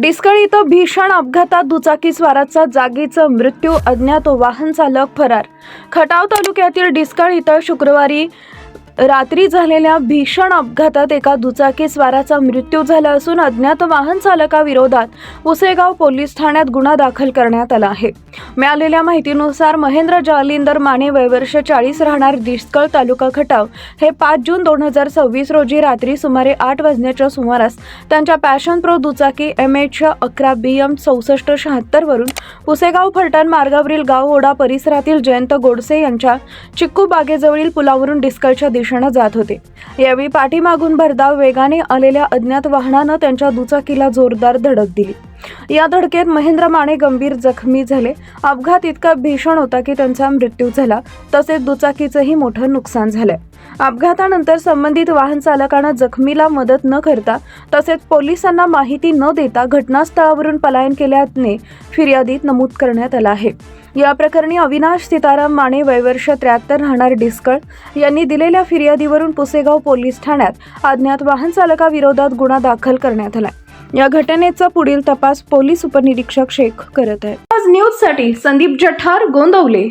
डिस्कळ इथं भीषण अपघातात दुचाकीस्वाराचा जागीच मृत्यू, अज्ञात वाहन चालक फरार। खटाव तालुक्यातील डिस्कळ इथं शुक्रवारी रात्री झालेल्या भीषण अपघातात एका दुचाकीस्वाराचा मृत्यू झाला असून अज्ञात वाहन चालकाविरोधात पुसेगाव पोलीस ठाण्यात गुन्हा दाखल करण्यात आला आहे। मिळालेल्या माहितीनुसार महेंद्र जालिंदर माने वय वर्ष 40 राहणार डिस्कळ तालुका खटाव हे 5 जून 2026 रोजी रात्री सुमारे 8 वाजण्याच्या सुमारास त्यांच्या पॅशन प्रो दुचाकी MH 11 BM 6476 वरून पुसेगाव फलटण मार्गावरील गाव ओढा परिसरातील जयंत गोडसे यांच्या चिक्कू बागेजवळील पुलावरून डिस्कळच्या दिशेने जात होते। यावेळी पाठीमागून भरधाव वेगाने आलेल्या अज्ञात वाहनाने त्यांच्या दुचाकीला जोरदार धडक दिली। या धडकेत महेंद्र माने गंभीर जखमी झाले। अपघात इतका भीषण होता की त्यांचा मृत्यू झाला, तसेच दुचाकीचेही मोठे नुकसान झाले। अपघातानंतर संबंधित वाहन चालकाने जखमीला मदत न करता तसेच पोलिसांना माहिती न देता घटनास्थळावरून पलायन केल्याने फिर्यादीत नमूद करण्यात आले आहे। या प्रकरणी अविनाश सीताराम माने वय वर्ष 73 राहणार डिस्कळ यांनी दिलेल्या फिर्यादीवरून पुसेगाव पोलीस ठाण्यात अज्ञात वाहन चालकाविरोधात गुन्हा दाखल करण्यात आला। या घटनेचा पुढील तपास पोलीस उपनिरीक्षक शेख करत आहेत। आज न्यूज साठी संदीप जठार, गोंदवले।